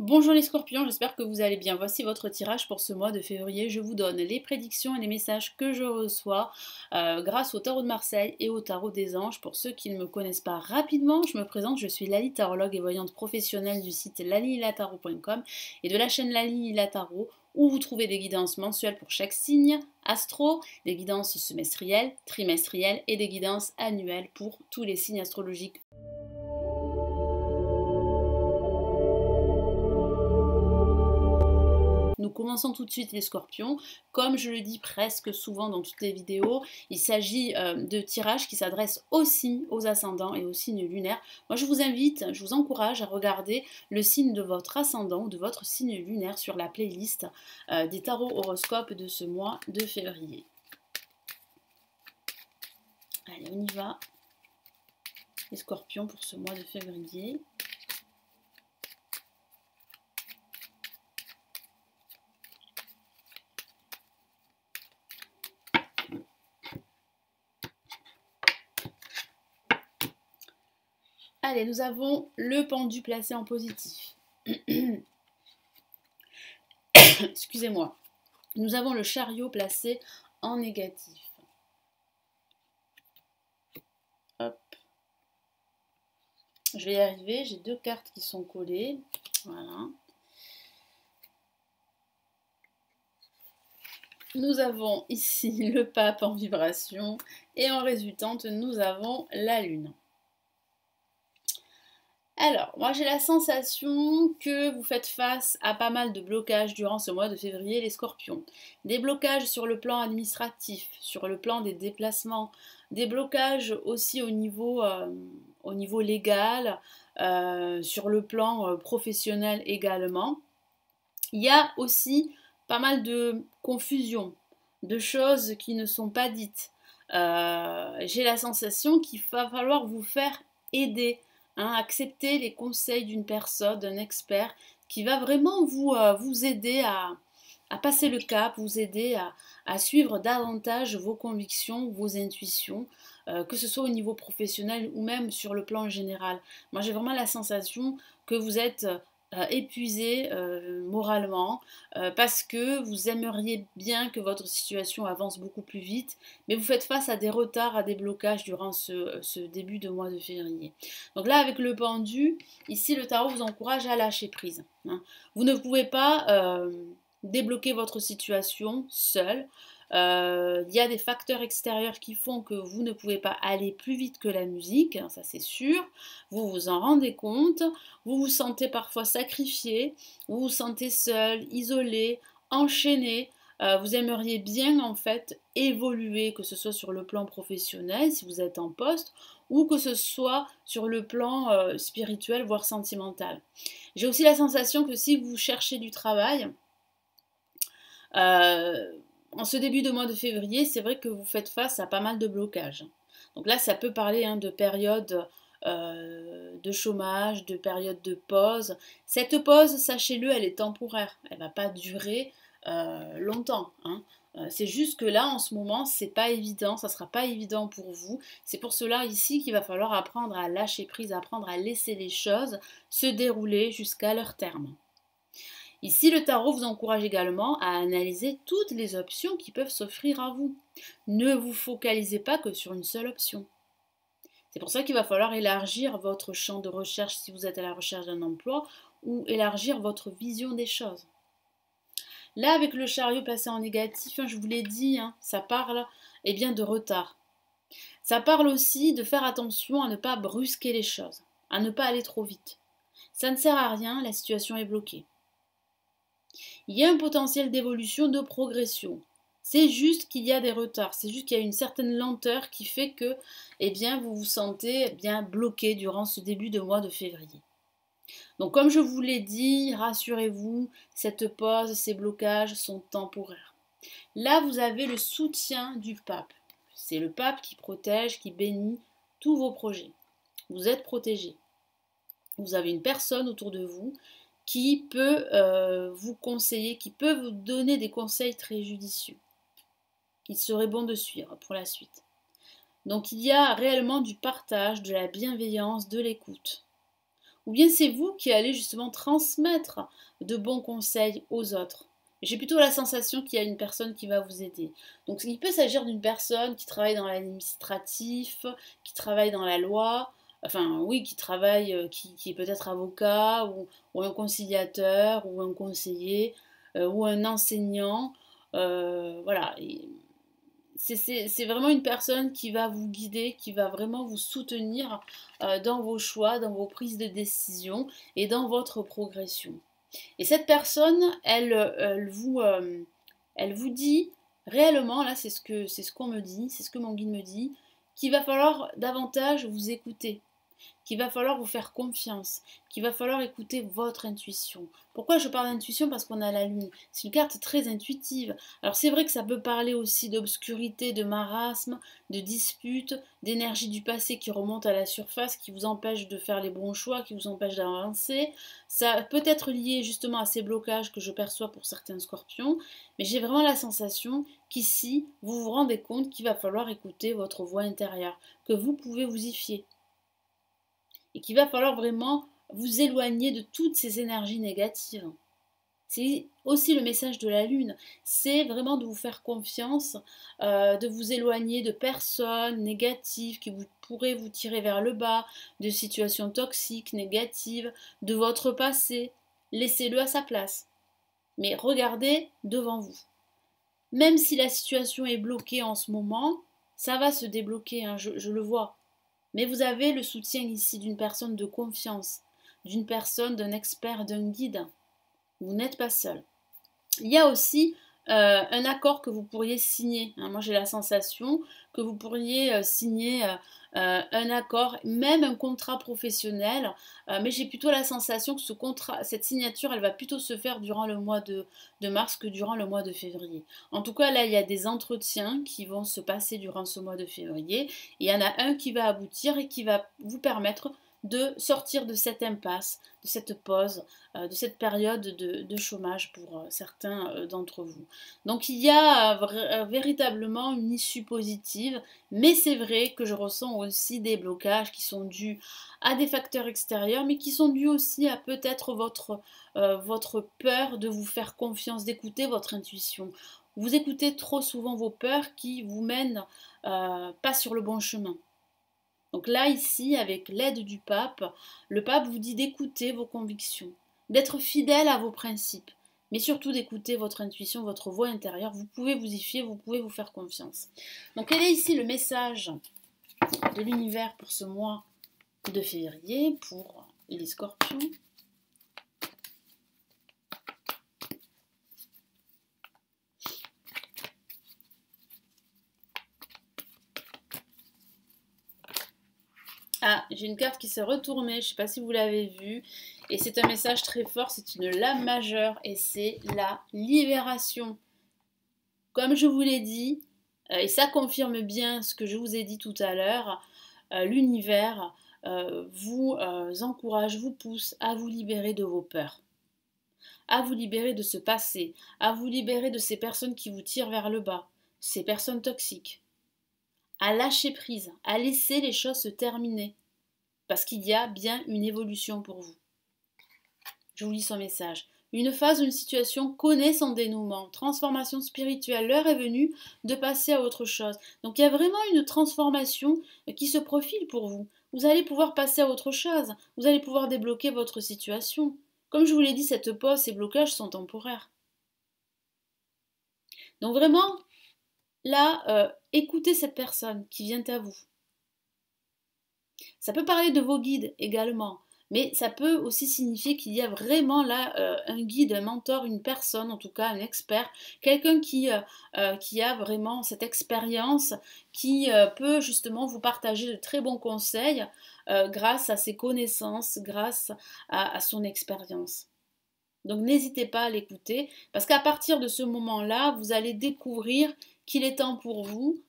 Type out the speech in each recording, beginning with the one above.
Bonjour les scorpions, j'espère que vous allez bien. Voici votre tirage pour ce mois de février. Je vous donne les prédictions et les messages que je reçois grâce au tarot de Marseille et au tarot des anges. Pour ceux qui ne me connaissent pas rapidement, je me présente, je suis Lali, tarologue et voyante professionnelle du site lalililatarots.com et de la chaîne Lali La Tarot où vous trouvez des guidances mensuelles pour chaque signe astro, des guidances semestrielles, trimestrielles et des guidances annuelles pour tous les signes astrologiques. Nous commençons tout de suite les scorpions. Comme je le dis presque souvent dans toutes les vidéos, il s'agit de tirages qui s'adressent aussi aux ascendants et aux signes lunaires. Moi je vous invite, je vous encourage à regarder le signe de votre ascendant ou de votre signe lunaire sur la playlist des tarots horoscopes de ce mois de février. Allez, on y va. Les scorpions pour ce mois de février. Allez, nous avons le pendu placé en positif. Excusez-moi. Nous avons le chariot placé en négatif. Hop. Je vais y arriver, j'ai deux cartes qui sont collées. Voilà. Nous avons ici le pape en vibration et en résultante, nous avons la lune. Alors, moi j'ai la sensation que vous faites face à pas mal de blocages durant ce mois de février, les scorpions. Des blocages sur le plan administratif, sur le plan des déplacements, des blocages aussi au niveau légal, sur le plan professionnel également. Il y a aussi pas mal de confusion, de choses qui ne sont pas dites. J'ai la sensation qu'il va falloir vous faire aider. Accepter les conseils d'une personne, d'un expert qui va vraiment vous aider à passer le cap, vous aider à suivre davantage vos convictions, vos intuitions, que ce soit au niveau professionnel ou même sur le plan général. Moi j'ai vraiment la sensation que vous êtes épuisé moralement parce que vous aimeriez bien que votre situation avance beaucoup plus vite, mais vous faites face à des retards, à des blocages durant ce début de mois de février. Donc là, avec le pendu, ici le tarot vous encourage à lâcher prise. Vous ne pouvez pas débloquer votre situation seul. Il y a des facteurs extérieurs qui font que vous ne pouvez pas aller plus vite que la musique, ça c'est sûr. Vous vous en rendez compte. Vous vous sentez parfois sacrifié. Vous vous sentez seul, isolé, enchaîné. Vous aimeriez bien en fait évoluer, que ce soit sur le plan professionnel, si vous êtes en poste, ou que ce soit sur le plan spirituel, voire sentimental. J'ai aussi la sensation que si vous cherchez du travail, en ce début de mois de février, c'est vrai que vous faites face à pas mal de blocages. Donc là, ça peut parler de période de chômage, de période de pause. Cette pause, sachez-le, elle est temporaire. Elle ne va pas durer longtemps. C'est juste que là, en ce moment, c'est pas évident, ça sera pas évident pour vous. C'est pour cela ici qu'il va falloir apprendre à lâcher prise, apprendre à laisser les choses se dérouler jusqu'à leur terme. Ici, le tarot vous encourage également à analyser toutes les options qui peuvent s'offrir à vous. Ne vous focalisez pas que sur une seule option. C'est pour ça qu'il va falloir élargir votre champ de recherche si vous êtes à la recherche d'un emploi ou élargir votre vision des choses. Là, avec le chariot placé en négatif, je vous l'ai dit, ça parle de retard. Ça parle aussi de faire attention à ne pas brusquer les choses, à ne pas aller trop vite. Ça ne sert à rien, la situation est bloquée. Il y a un potentiel d'évolution, de progression. C'est juste qu'il y a des retards, c'est juste qu'il y a une certaine lenteur qui fait que vous vous sentez bloqué durant ce début de mois de février. Donc comme je vous l'ai dit, rassurez-vous, cette pause, ces blocages sont temporaires. Là, vous avez le soutien du pape. C'est le pape qui protège, qui bénit tous vos projets. Vous êtes protégé. Vous avez une personne autour de vous qui peut vous conseiller, qui peut vous donner des conseils très judicieux, qu'il serait bon de suivre pour la suite. Donc il y a réellement du partage, de la bienveillance, de l'écoute. ou bien c'est vous qui allez justement transmettre de bons conseils aux autres. J'ai plutôt la sensation qu'il y a une personne qui va vous aider. Donc il peut s'agir d'une personne qui travaille dans l'administratif, qui travaille dans la loi, enfin oui, qui travaille, qui est peut-être avocat, ou un conciliateur, ou un conseiller, ou un enseignant. Voilà. C'est vraiment une personne qui va vous guider, qui va vraiment vous soutenir dans vos choix, dans vos prises de décision et dans votre progression. Et cette personne, elle vous dit réellement, là c'est ce qu'on me dit, c'est ce que mon guide me dit, qu'il va falloir davantage vous écouter, qu'il va falloir vous faire confiance, qu'il va falloir écouter votre intuition. Pourquoi je parle d'intuition? Parce qu'on a la lune. C'est une carte très intuitive. Alors c'est vrai que ça peut parler aussi d'obscurité, de marasme, de disputes, d'énergie du passé qui remonte à la surface, qui vous empêche de faire les bons choix, qui vous empêche d'avancer. Ça peut être lié justement à ces blocages que je perçois pour certains scorpions, mais j'ai vraiment la sensation qu'ici, vous vous rendez compte qu'il va falloir écouter votre voix intérieure, que vous pouvez vous y fier et qu'il va falloir vraiment vous éloigner de toutes ces énergies négatives. C'est aussi le message de la Lune, c'est vraiment de vous faire confiance, de vous éloigner de personnes négatives qui pourraient vous tirer vers le bas, de situations toxiques, négatives, de votre passé. Laissez-le à sa place. Mais regardez devant vous. Même si la situation est bloquée en ce moment, ça va se débloquer, hein, je le vois. Mais vous avez le soutien ici d'une personne de confiance, d'une personne, d'un expert, d'un guide. Vous n'êtes pas seul. Il y a aussi un accord que vous pourriez signer. Moi, j'ai la sensation que vous pourriez signer un accord, même un contrat professionnel. Mais j'ai plutôt la sensation que cette signature, elle va plutôt se faire durant le mois de mars que durant le mois de février. En tout cas, là, il y a des entretiens qui vont se passer durant ce mois de février. Et il y en a un qui va aboutir et qui va vous permettre de sortir de cette impasse, de cette pause, de cette période de chômage pour certains d'entre vous. Donc il y a véritablement une issue positive, mais c'est vrai que je ressens aussi des blocages qui sont dus à des facteurs extérieurs, mais qui sont dus aussi à peut-être votre peur de vous faire confiance, d'écouter votre intuition. Vous écoutez trop souvent vos peurs qui vous mènent pas sur le bon chemin. Donc là, ici, avec l'aide du pape, le pape vous dit d'écouter vos convictions, d'être fidèle à vos principes, mais surtout d'écouter votre intuition, votre voix intérieure. Vous pouvez vous y fier, vous pouvez vous faire confiance. Donc quel est ici le message de l'univers pour ce mois de février, pour les scorpions? Ah, j'ai une carte qui s'est retournée, je ne sais pas si vous l'avez vue, et c'est un message très fort, c'est une lame majeure, et c'est la libération. Comme je vous l'ai dit, et ça confirme bien ce que je vous ai dit tout à l'heure, l'univers vous encourage, vous pousse à vous libérer de vos peurs, à vous libérer de ce passé, à vous libérer de ces personnes qui vous tirent vers le bas, ces personnes toxiques, à lâcher prise, à laisser les choses se terminer, parce qu'il y a bien une évolution pour vous. Je vous lis son message. Une phase ou une situation connaît son dénouement, transformation spirituelle, l'heure est venue de passer à autre chose. Donc il y a vraiment une transformation qui se profile pour vous. Vous allez pouvoir passer à autre chose, vous allez pouvoir débloquer votre situation. Comme je vous l'ai dit, cette pause, ces blocages sont temporaires. Donc vraiment, là, écoutez cette personne qui vient à vous. Ça peut parler de vos guides également, mais ça peut aussi signifier qu'il y a vraiment là un guide, un mentor, une personne, en tout cas un expert, quelqu'un qui a vraiment cette expérience, qui peut justement vous partager de très bons conseils grâce à ses connaissances, grâce à son expérience. Donc n'hésitez pas à l'écouter, parce qu'à partir de ce moment-là, vous allez découvrir qu'il est temps pour vous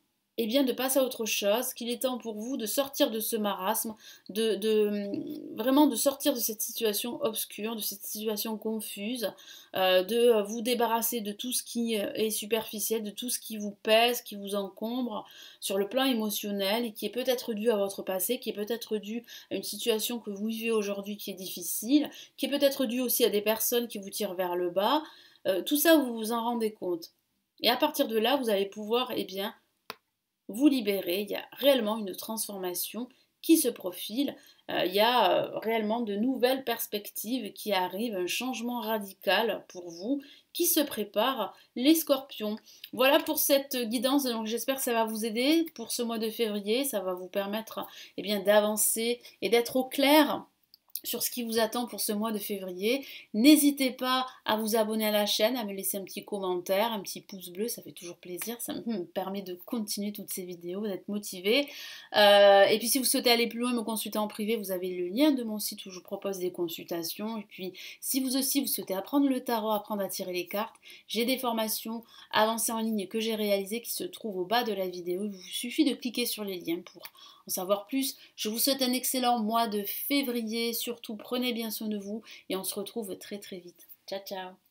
eh bien de passer à autre chose, qu'il est temps pour vous de sortir de ce marasme, vraiment de sortir de cette situation obscure, de cette situation confuse, de vous débarrasser de tout ce qui est superficiel, de tout ce qui vous pèse, qui vous encombre sur le plan émotionnel et qui est peut-être dû à votre passé, qui est peut-être dû à une situation que vous vivez aujourd'hui qui est difficile, qui est peut-être dû aussi à des personnes qui vous tirent vers le bas. Tout ça, vous vous en rendez compte. Et à partir de là, vous allez pouvoir, eh bien, vous libérer, il y a réellement une transformation qui se profile, il y a réellement de nouvelles perspectives qui arrivent, un changement radical pour vous qui se prépare, les scorpions. Voilà pour cette guidance, donc j'espère que ça va vous aider pour ce mois de février, ça va vous permettre eh bien, d'avancer et d'être au clair sur ce qui vous attend pour ce mois de février. N'hésitez pas à vous abonner à la chaîne, à me laisser un petit commentaire, un petit pouce bleu, ça fait toujours plaisir, ça me permet de continuer toutes ces vidéos, d'être motivé. Et puis si vous souhaitez aller plus loin, me consulter en privé, vous avez le lien de mon site où je vous propose des consultations. Et puis si vous aussi vous souhaitez apprendre le tarot, apprendre à tirer les cartes, j'ai des formations avancées en ligne que j'ai réalisées qui se trouvent au bas de la vidéo. Il vous suffit de cliquer sur les liens pour en savoir plus. Je vous souhaite un excellent mois de février. Surtout, prenez bien soin de vous et on se retrouve très très vite. Ciao, ciao!